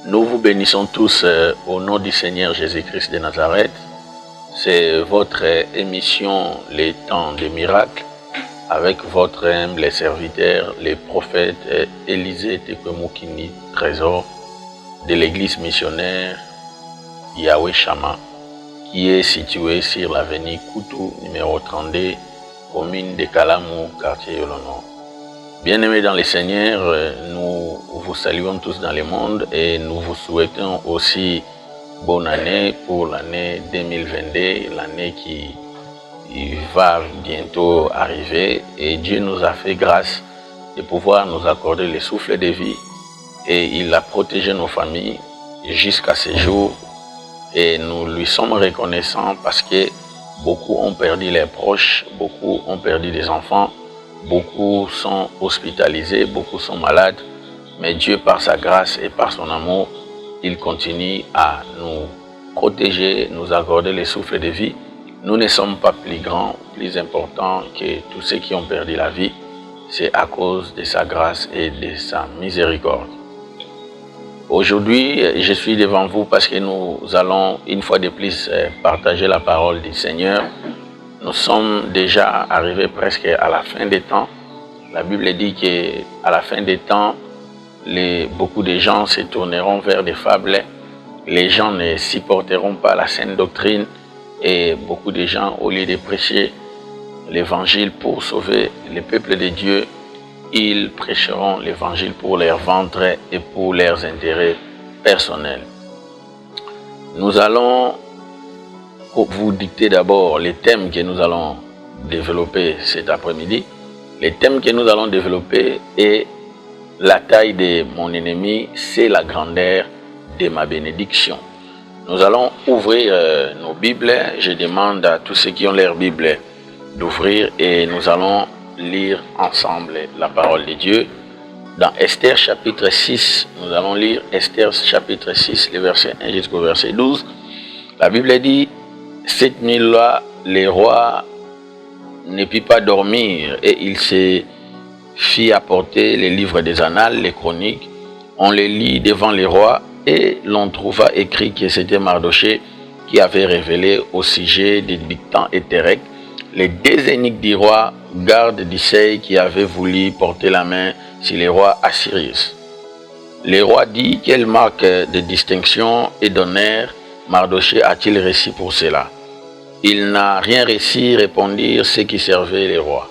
Nous vous bénissons tous au nom du Seigneur Jésus-Christ de Nazareth. C'est votre émission Les temps des miracles avec votre humble serviteur, les prophètes Élisée Tekwemukini Trésor de l'église missionnaire Yahweh Shama qui est située sur l'avenue Koutou numéro 32, commune de Kalamou, quartier Yolono. Bien-aimés dans le Seigneur, nous vous saluons tous dans le monde et nous vous souhaitons aussi bonne année pour l'année 2022, l'année qui va bientôt arriver. Et Dieu nous a fait grâce de pouvoir nous accorder le souffle de vie et il a protégé nos familles jusqu'à ce jour. Et nous lui sommes reconnaissants parce que beaucoup ont perdu leurs proches, beaucoup ont perdu des enfants. Beaucoup sont hospitalisés, beaucoup sont malades, mais Dieu, par sa grâce et par son amour, il continue à nous protéger, nous accorder le souffle de vie. Nous ne sommes pas plus grands, plus importants que tous ceux qui ont perdu la vie. C'est à cause de sa grâce et de sa miséricorde. Aujourd'hui, je suis devant vous parce que nous allons une fois de plus partager la parole du Seigneur. Nous sommes déjà arrivés presque à la fin des temps. La Bible dit qu'à la fin des temps, beaucoup de gens se tourneront vers des fables. Les gens ne supporteront pas la saine doctrine et beaucoup de gens, au lieu de prêcher l'évangile pour sauver le peuple de Dieu, ils prêcheront l'évangile pour leur ventre et pour leurs intérêts personnels. Nous allons vous dicter d'abord les thèmes que nous allons développer cet après-midi. Les thèmes que nous allons développer est la taille de mon ennemi, c'est la grandeur de ma bénédiction. Nous allons ouvrir nos Bibles. Je demande à tous ceux qui ont leur Bible d'ouvrir et nous allons lire ensemble la parole de Dieu. Dans Esther chapitre 6, nous allons lire Esther chapitre 6, le verset 1 jusqu'au verset 12. La Bible dit: cette nuit-là, le roi ne put pas dormir et il se fit apporter les livres des annales, les chroniques. On les lit devant le roi et l'on trouva écrit que c'était Mardoché qui avait révélé au sujet des Bigtan et Terek, les deux eunuques du roi, gardes d'Issaï, qui avaient voulu porter la main sur le roi Assyrius. Le roi dit: quelle marque de distinction et d'honneur Mardoché a-t-il reçu pour cela? Il n'a rien reçu, répondirent ceux qui servaient les rois.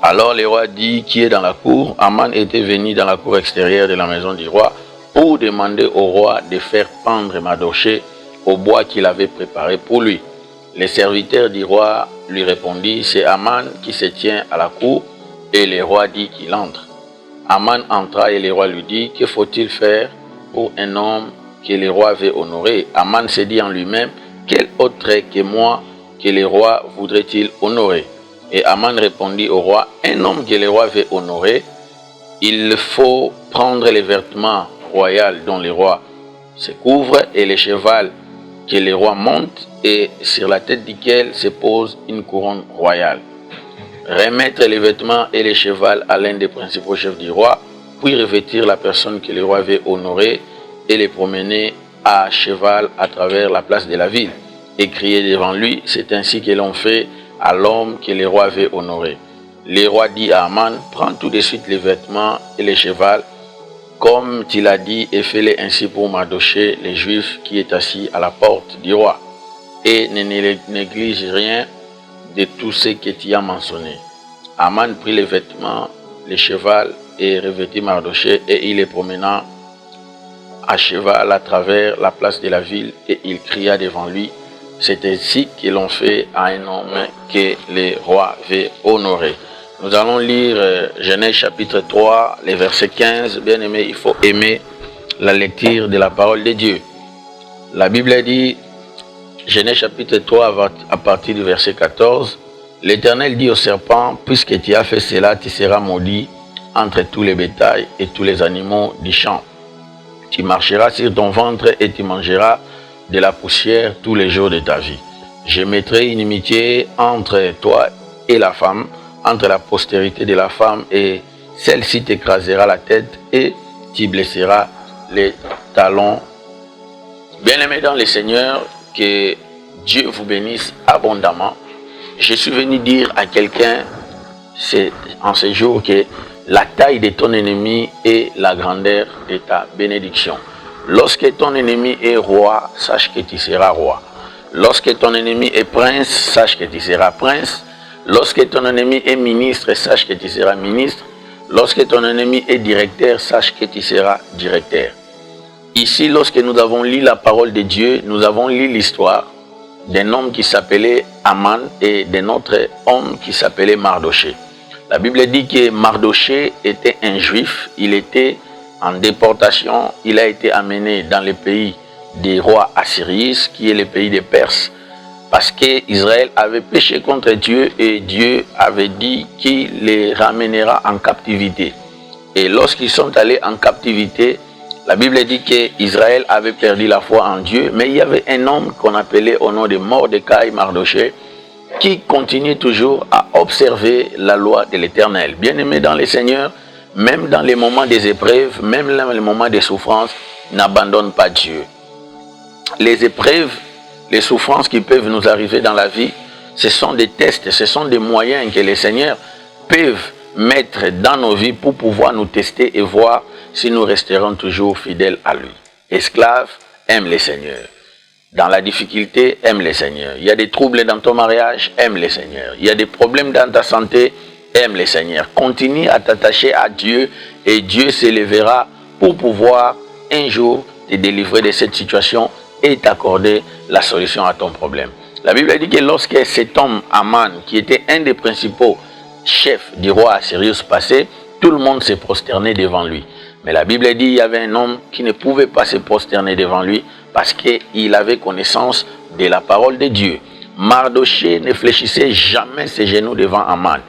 Alors le roi dit: qui est dans la cour? Aman était venu dans la cour extérieure de la maison du roi pour demander au roi de faire pendre Mardoché au bois qu'il avait préparé pour lui. Les serviteurs du roi lui répondirent: c'est Aman qui se tient à la cour. Et le roi dit qu'il entre. Aman entra et le roi lui dit: que faut-il faire pour un homme que le roi veut honorer? Aman se dit en lui-même: quel autre que moi que le roi voudrait-il honorer? Et Aman répondit au roi: un homme que le roi veut honorer, il faut prendre les vêtements royaux dont le roi se couvre et le cheval que le roi monte et sur la tête duquel se pose une couronne royale. Remettre les vêtements et le cheval à l'un des principaux chefs du roi, puis revêtir la personne que le roi veut honorer et les promener à cheval à travers la place de la ville et crier devant lui: c'est ainsi que l'on fait à l'homme que le roi veut honorer. Le roi dit à Aman: prends tout de suite les vêtements et le cheval, comme tu l'as dit, et fais-le ainsi pour Mardoché, le juif qui est assis à la porte du roi, et ne néglige rien de tout ce que tu as mentionné. Aman prit les vêtements, le cheval et revêtit Mardoché, et il les promena à cheval à travers la place de la ville, et il cria devant lui: c'est ainsi que l'on fait à un homme que le roi veut honorer. Nous allons lire Genèse chapitre 3, les versets 15. Bien aimé, il faut aimer la lecture de la parole de Dieu. La Bible dit, Genèse chapitre 3 à partir du verset 14, l'Éternel dit au serpent: puisque tu as fait cela, tu seras maudit entre tous les bétails et tous les animaux du champ. Tu marcheras sur ton ventre et tu mangeras de la poussière tous les jours de ta vie. Je mettrai une inimitié entre toi et la femme, entre la postérité de la femme, et celle-ci t'écrasera la tête et tu blesseras les talons. Bien-aimés dans le Seigneur, que Dieu vous bénisse abondamment. Je suis venu dire à quelqu'un en ce jour que la taille de ton ennemi est la grandeur de ta bénédiction. Lorsque ton ennemi est roi, sache que tu seras roi. Lorsque ton ennemi est prince, sache que tu seras prince. Lorsque ton ennemi est ministre, sache que tu seras ministre. Lorsque ton ennemi est directeur, sache que tu seras directeur. Ici, lorsque nous avons lu la parole de Dieu, nous avons lu l'histoire d'un homme qui s'appelait Aman et d'un autre homme qui s'appelait Mardoché. La Bible dit que Mardoché était un juif, il était en déportation, il a été amené dans le pays des rois assyriens, qui est le pays des Perses, parce qu'Israël avait péché contre Dieu et Dieu avait dit qu'il les ramènera en captivité. Et lorsqu'ils sont allés en captivité, la Bible dit qu'Israël avait perdu la foi en Dieu, mais il y avait un homme qu'on appelait au nom de Mordecai Mardoché, qui continue toujours à observer la loi de l'Éternel. Bien-aimé dans le Seigneur, même dans les moments des épreuves, même dans les moments des souffrances, n'abandonne pas Dieu. Les épreuves, les souffrances qui peuvent nous arriver dans la vie, ce sont des tests, ce sont des moyens que les Seigneurs peuvent mettre dans nos vies pour pouvoir nous tester et voir si nous resterons toujours fidèles à lui. Esclave, aime le Seigneur. Dans la difficulté, aime le Seigneur. Il y a des troubles dans ton mariage, aime le Seigneur. Il y a des problèmes dans ta santé, aime le Seigneur. Continue à t'attacher à Dieu et Dieu s'élèvera pour pouvoir un jour te délivrer de cette situation et t'accorder la solution à ton problème. La Bible dit que lorsque cet homme Aman, qui était un des principaux chefs du roi Assyrius passé, tout le monde s'est prosterné devant lui. Mais la Bible dit qu'il y avait un homme qui ne pouvait pas se prosterner devant lui parce qu'il avait connaissance de la parole de Dieu. Mardoché ne fléchissait jamais ses genoux devant Aman.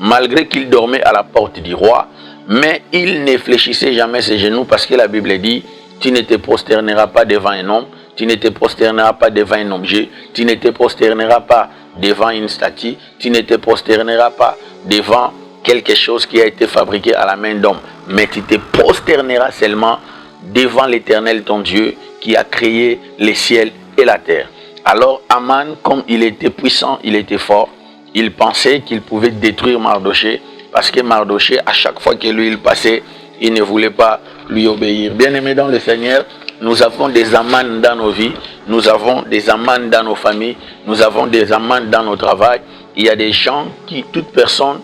Malgré qu'il dormait à la porte du roi, mais il ne fléchissait jamais ses genoux parce que la Bible dit « Tu ne te prosterneras pas devant un homme, tu ne te prosterneras pas devant un objet, tu ne te prosterneras pas devant une statue, tu ne te prosterneras pas devant quelque chose qui a été fabriqué à la main d'homme, mais tu te prosterneras seulement devant l'Éternel ton Dieu qui a créé les ciels et la terre. » Alors Aman, comme il était puissant, il était fort, il pensait qu'il pouvait détruire Mardoché parce que Mardoché, à chaque fois que lui il passait, il ne voulait pas lui obéir. Bien-aimés dans le Seigneur, nous avons des Aman dans nos vies, nous avons des Aman dans nos familles, nous avons des Aman dans nos travails. Il y a des gens toute personne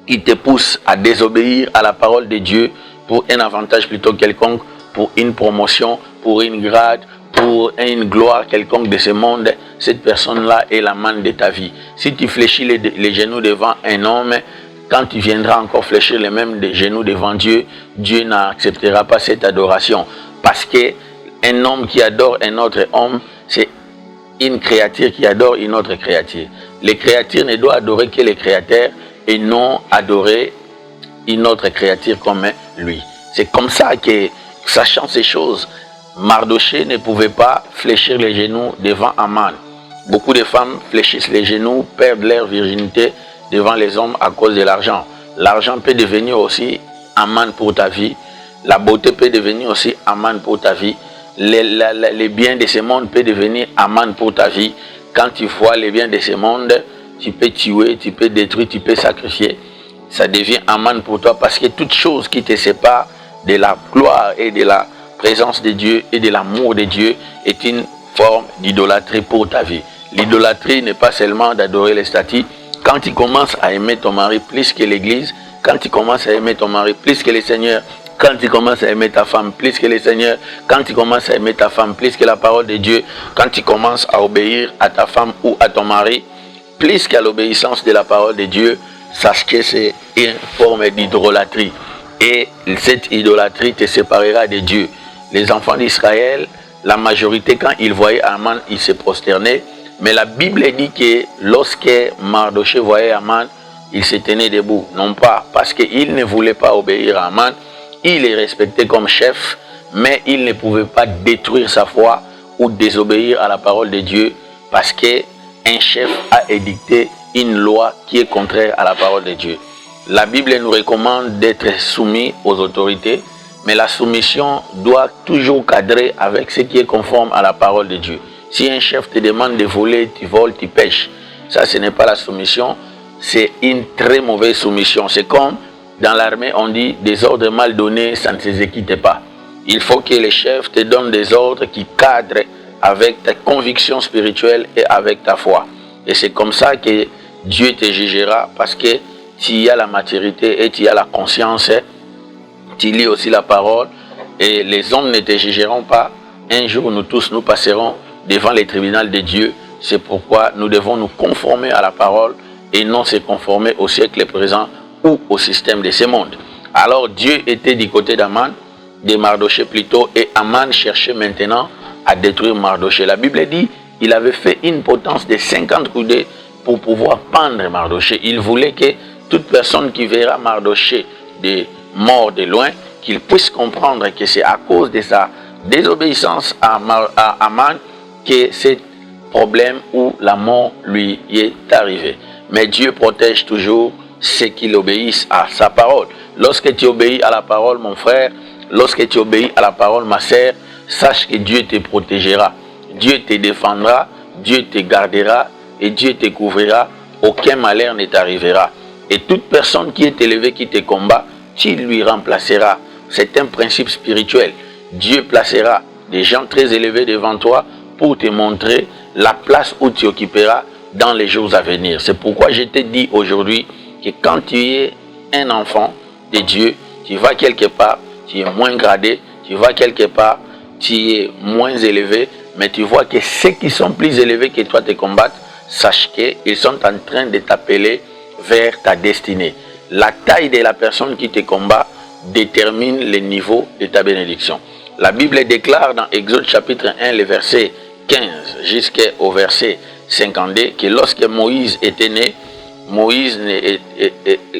qui te pousse à désobéir à la parole de Dieu pour un avantage plutôt quelconque, pour une promotion, pour une grade, pour une gloire quelconque de ce monde. Cette personne-là est la manne de ta vie. Si tu fléchis les genoux devant un homme, quand tu viendras encore fléchir les mêmes genoux devant Dieu, Dieu n'acceptera pas cette adoration. Parce qu'un homme qui adore un autre homme, c'est une créature qui adore une autre créature. Les créatures ne doivent adorer que les créateurs et non adorer une autre créature comme lui. C'est comme ça que, sachant ces choses, Mardoché ne pouvait pas fléchir les genoux devant Aman. Beaucoup de femmes fléchissent les genoux, perdent leur virginité devant les hommes à cause de l'argent. L'argent peut devenir aussi Aman pour ta vie. La beauté peut devenir aussi Aman pour ta vie. Les biens de ce monde peuvent devenir Aman pour ta vie. Quand tu vois les biens de ce monde, tu peux tuer, tu peux détruire, tu peux sacrifier. Ça devient Aman pour toi parce que toute chose qui te sépare de la gloire et de la présence de Dieu et de l'amour de Dieu est une forme d'idolâtrie pour ta vie. L'idolâtrie n'est pas seulement d'adorer les statues. Quand tu commences à aimer ton mari plus que l'église, quand tu commences à aimer ton mari plus que le Seigneur, quand tu commences à aimer ta femme plus que le Seigneur, quand tu commences à aimer ta femme plus que la parole de Dieu, quand tu commences à obéir à ta femme ou à ton mari plus qu'à l'obéissance de la parole de Dieu, sache que c'est une forme d'idolâtrie. Et cette idolâtrie te séparera de Dieu. Les enfants d'Israël, la majorité, quand ils voyaient Aman, ils se prosternaient. Mais la Bible dit que lorsque Mardoché voyait Aman, il se tenait debout. Non pas parce qu'il ne voulait pas obéir à Aman, il est respecté comme chef, mais il ne pouvait pas détruire sa foi ou désobéir à la parole de Dieu parce qu'un chef a édicté une loi qui est contraire à la parole de Dieu. La Bible nous recommande d'être soumis aux autorités. Mais la soumission doit toujours cadrer avec ce qui est conforme à la parole de Dieu. Si un chef te demande de voler, tu voles, tu pêches. Ça, ce n'est pas la soumission. C'est une très mauvaise soumission. C'est comme dans l'armée, on dit des ordres mal donnés, ça ne s'exécute pas. Il faut que les chefs te donnent des ordres qui cadrent avec ta conviction spirituelle et avec ta foi. Et c'est comme ça que Dieu te jugera, parce que tu as la maturité et tu as la conscience. Tu lis aussi la parole et les hommes ne te jugeront pas. Un jour, nous tous, nous passerons devant les tribunaux de Dieu. C'est pourquoi nous devons nous conformer à la parole et non se conformer au siècle présent ou au système de ce monde. Alors Dieu était du côté d'Aman, de Mardoché plutôt, et Aman cherchait maintenant à détruire Mardoché. La Bible dit qu'il avait fait une potence de 50 coudées pour pouvoir pendre Mardoché. Il voulait que toute personne qui verra Mardoché de mort de loin, qu'il puisse comprendre que c'est à cause de sa désobéissance à Aman que ce problème ou la mort lui est arrivé. Mais Dieu protège toujours ceux qui obéissent à sa parole. Lorsque tu obéis à la parole, mon frère, lorsque tu obéis à la parole, ma sœur, sache que Dieu te protégera. Dieu te défendra, Dieu te gardera et Dieu te couvrira. Aucun malheur ne t'arrivera. Et toute personne qui est élevée, qui te combat, tu lui remplaceras. C'est un principe spirituel. Dieu placera des gens très élevés devant toi pour te montrer la place où tu occuperas dans les jours à venir. C'est pourquoi je te dis aujourd'hui que quand tu es un enfant de Dieu, tu vas quelque part, tu es moins gradé, tu vas quelque part, tu es moins élevé, mais tu vois que ceux qui sont plus élevés que toi te combattent, sache qu'ils sont en train de t'appeler vers ta destinée. La taille de la personne qui te combat détermine le niveau de ta bénédiction. La Bible déclare dans Exode chapitre 1, le verset 15 jusqu'au verset 52, que lorsque Moïse était né,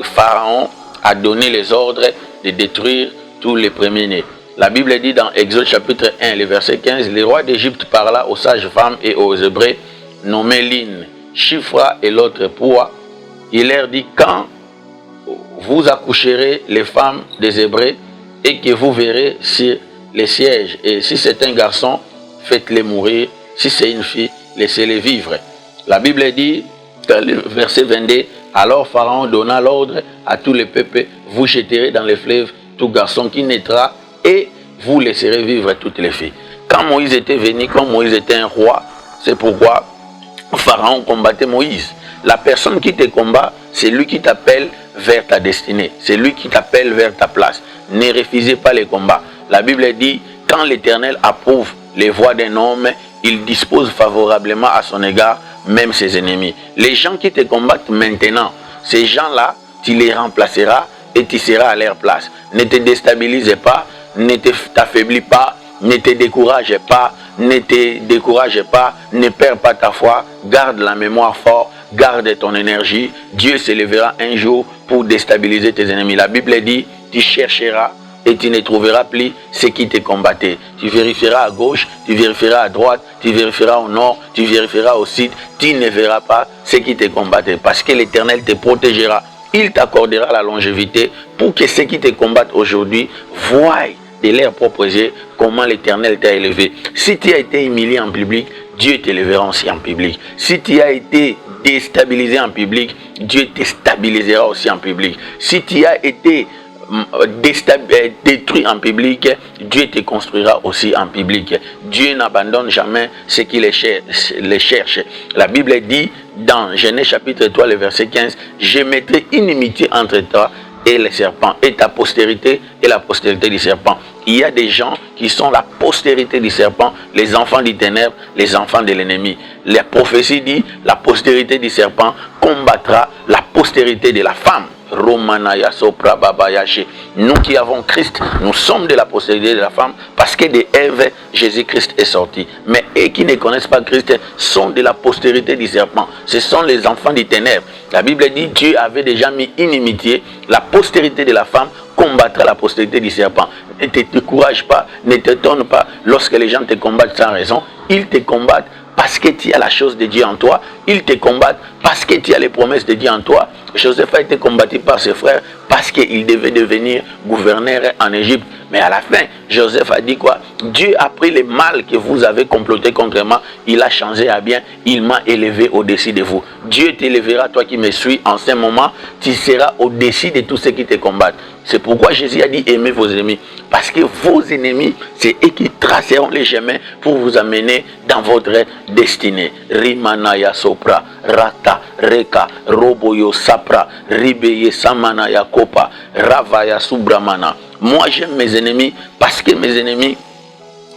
Pharaon a donné les ordres de détruire tous les premiers-nés. La Bible dit dans Exode chapitre 1, le verset 15, le roi d'Égypte parla aux sages femmes et aux Hébreux, nommés Lin, Shifra et l'autre Poua. Il leur dit, quand vous accoucherez les femmes des Hébreux et que vous verrez sur les sièges, et si c'est un garçon, faites-les mourir, si c'est une fille, laissez-les vivre. La Bible dit, dans le verset 22, alors Pharaon donna l'ordre à tous les peuples, vous jeterez dans les fleuves tout garçon qui naîtra et vous laisserez vivre toutes les filles. Quand Moïse était venu, quand Moïse était un roi, c'est pourquoi Pharaon combattait Moïse. La personne qui te combat, c'est lui qui t'appelle vers ta destinée. C'est lui qui t'appelle vers ta place. Ne refusez pas les combats. La Bible dit, quand l'Éternel approuve les voies d'un homme, il dispose favorablement à son égard, même ses ennemis. Les gens qui te combattent maintenant, ces gens-là, tu les remplaceras et tu seras à leur place. Ne te déstabilise pas, ne t'affaiblis pas, ne te décourage pas, ne perds pas ta foi, garde la mémoire forte, garde ton énergie. Dieu s'élèvera un jour pour déstabiliser tes ennemis. La Bible dit, tu chercheras et tu ne trouveras plus ce qui te combattait. Tu vérifieras à gauche, tu vérifieras à droite, tu vérifieras au nord, tu vérifieras au sud, tu ne verras pas ce qui te combattait, parce que l'Éternel te protégera. Il t'accordera la longévité pour que ceux qui te combattent aujourd'hui voient de leurs propres yeux comment l'Éternel t'a élevé. Si tu as été humilié en public, Dieu t'élèvera aussi en public. Si tu as été déstabilisé en public, Dieu te stabilisera aussi en public. Si tu as été détruit en public, Dieu te construira aussi en public. Dieu n'abandonne jamais ceux qui les cherchent. La Bible dit dans Genèse chapitre 3, le verset 15, je mettrai inimitié entre toi et les serpents, et ta postérité et la postérité du serpent. Il y a des gens qui sont la postérité du serpent, les enfants du ténèbre, les enfants de l'ennemi. La prophétie dit, la postérité du serpent combattra la postérité de la femme. Nous qui avons Christ, nous sommes de la postérité de la femme, parce que de Ève, Jésus-Christ est sorti. Mais eux qui ne connaissent pas Christ sont de la postérité du serpent. Ce sont les enfants du ténèbre. La Bible dit, Dieu avait déjà mis inimitié, la postérité de la femme combattra la postérité du serpent. Ne te décourage pas, ne t'étonne pas lorsque les gens te combattent sans raison. Ils te combattent parce que tu as la chose de Dieu en toi. Ils te combattent parce que tu as les promesses de Dieu en toi. Joseph a été combattu par ses frères parce qu'il devait devenir gouverneur en Égypte. Mais à la fin, Joseph a dit quoi? Dieu a pris le mal que vous avez comploté contre moi, il a changé à bien, il m'a élevé au-dessus de vous. Dieu t'élèvera, toi qui me suis, en ce moment, tu seras au-dessus de tous ceux qui te combattent. C'est pourquoi Jésus a dit aimez vos ennemis. Parce que vos ennemis, c'est eux qui traceront les chemins pour vous amener dans votre destinée. Rimanaya sopra, rata, reka, roboyo sapra, ribeye samanaya kopa, ravaya subramana. Moi j'aime mes ennemis parce que mes ennemis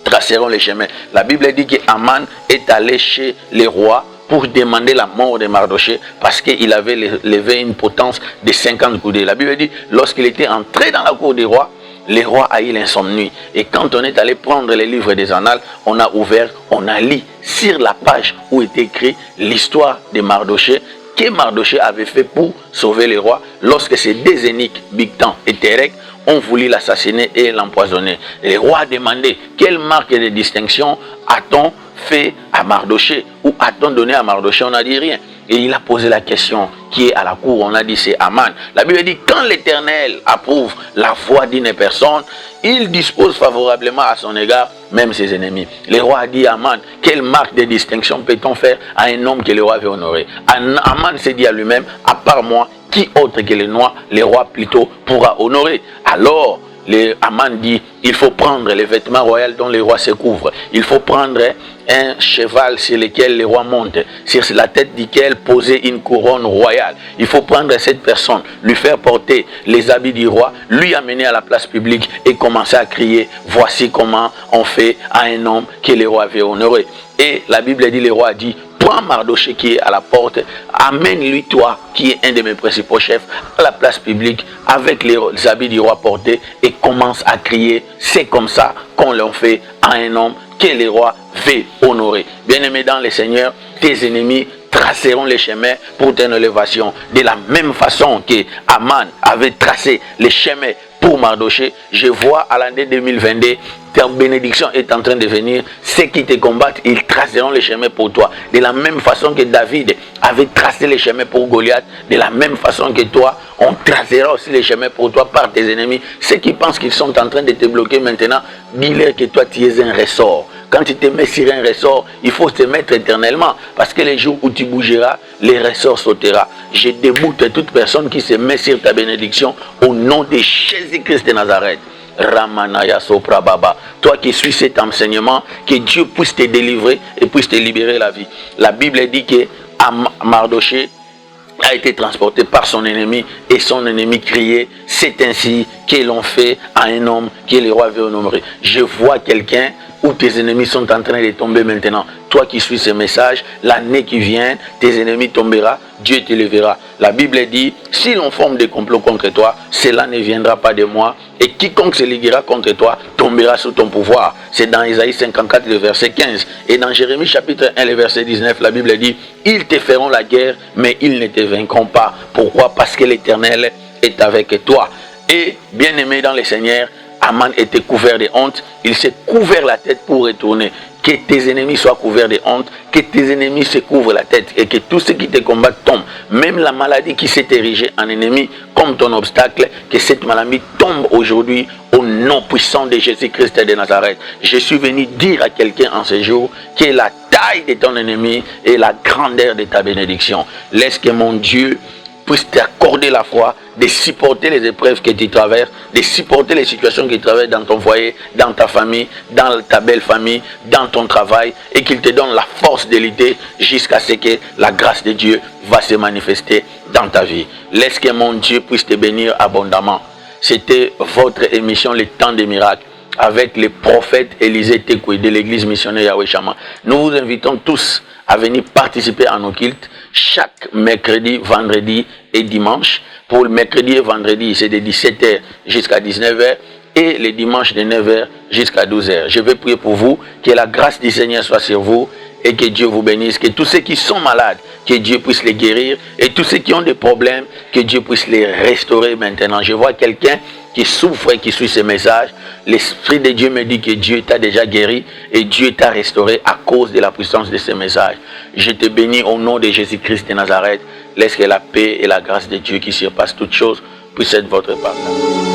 traceront les chemins. La Bible dit que Aman est allé chez les rois pour demander la mort de Mardoché parce qu'il avait levé une potence de 50 coudées. La Bible dit, lorsqu'il était entré dans la cour des rois, le roi a eu l'insomnie. Et quand on est allé prendre les livres des annales, on a ouvert, on a lu sur la page où était écrit l'histoire de Mardoché, que Mardoché avait fait pour sauver le roi lorsque ces deux eunuques, Bigtan et Terek, ont voulu l'assassiner et l'empoisonner. Le roi a demandé quelle marque de distinction a-t-on fait à Mardoché ou a-t-on donné à Mardoché? On n'a dit rien. Et il a posé la question qui est à la cour. On a dit c'est Aman. La Bible dit quand l'Éternel approuve la voix d'une personne, il dispose favorablement à son égard même ses ennemis. Le roi a dit à Aman, quelle marque de distinction peut-on faire à un homme que le roi veut honorer? Aman s'est dit à lui-même, à part moi, qui autre que le roi plutôt pourra honorer? Alors Aman dit, il faut prendre les vêtements royaux dont le roi se couvre. Il faut prendre un cheval sur lequel le roi monte, sur la tête duquel poser une couronne royale. Il faut prendre cette personne, lui faire porter les habits du roi, lui amener à la place publique et commencer à crier, voici comment on fait à un homme que le roi veut honorer. Et la Bible dit, le roi a dit, prends Mardoché qui est à la porte, amène-lui toi qui est un de mes principaux chefs à la place publique avec les habits du roi portés et commence à crier, c'est comme ça qu'on l'en fait à un homme que le roi veut honorer. Bien-aimé dans le Seigneur, tes ennemis traceront les chemins pour ton élévation. De la même façon que Aman avait tracé les chemins pour Mardoché, je vois à l'année 2022, ta bénédiction est en train de venir. Ceux qui te combattent, ils traceront les chemins pour toi. De la même façon que David avait tracé les chemins pour Goliath, de la même façon que toi, on tracera aussi les chemins pour toi par tes ennemis. Ceux qui pensent qu'ils sont en train de te bloquer maintenant, dis-leur que toi tu es un ressort. Quand tu te mets sur un ressort, il faut te mettre éternellement. Parce que les jours où tu bougeras, les ressorts sautera. Je déboute toute personne qui se met sur ta bénédiction au nom de Jésus-Christ de Nazareth. Ramanaya Sopra Baba. Toi qui suis cet enseignement, que Dieu puisse te délivrer et puisse te libérer la vie. La Bible dit que Mardoché a été transporté par son ennemi et son ennemi criait, c'est ainsi que l'on fait à un homme que le roi veut honorer. Je vois quelqu'un où tes ennemis sont en train de tomber maintenant. Toi qui suis ce message, l'année qui vient, tes ennemis tomberont, Dieu te lèvera. La Bible dit, si l'on forme des complots contre toi, cela ne viendra pas de moi. Et quiconque se liguera contre toi tombera sous ton pouvoir. C'est dans Isaïe 54, le verset 15. Et dans Jérémie chapitre 1, le verset 19, la Bible dit, ils te feront la guerre, mais ils ne te vaincront pas. Pourquoi? Parce que l'Éternel est avec toi. Et bien aimé dans le Seigneur, Aman était couvert de honte, il s'est couvert la tête pour retourner. Que tes ennemis soient couverts de honte, que tes ennemis se couvrent la tête et que tous ceux qui te combattent tombent. Même la maladie qui s'est érigée en ennemi comme ton obstacle, que cette maladie tombe aujourd'hui au nom puissant de Jésus-Christ de Nazareth. Je suis venu dire à quelqu'un en ce jour que la taille de ton ennemi et la grandeur de ta bénédiction. Laisse que mon Dieu puisse t'accorder la foi de supporter les épreuves que tu traverses, de supporter les situations que tu traverses dans ton foyer, dans ta famille, dans ta belle famille, dans ton travail, et qu'il te donne la force de lutter jusqu'à ce que la grâce de Dieu va se manifester dans ta vie. Laisse que mon Dieu puisse te bénir abondamment. C'était votre émission Le Temps des Miracles avec le prophète Élisée Tekoué de l'église missionnaire Yahweh Shammah. Nous vous invitons tous à venir participer à nos cultes chaque mercredi, vendredi et dimanche. Pour le mercredi et vendredi, c'est de 17h jusqu'à 19h et les dimanches de 9h jusqu'à 12h. Je vais prier pour vous, que la grâce du Seigneur soit sur vous et que Dieu vous bénisse, que tous ceux qui sont malades, que Dieu puisse les guérir et tous ceux qui ont des problèmes, que Dieu puisse les restaurer maintenant. Je vois quelqu'un qui souffre et qui suit ce message. L'Esprit de Dieu me dit que Dieu t'a déjà guéri et Dieu t'a restauré à cause de la puissance de ce message. Je te bénis au nom de Jésus-Christ de Nazareth. Laisse que la paix et la grâce de Dieu qui surpasse toutes choses puissent être votre partage.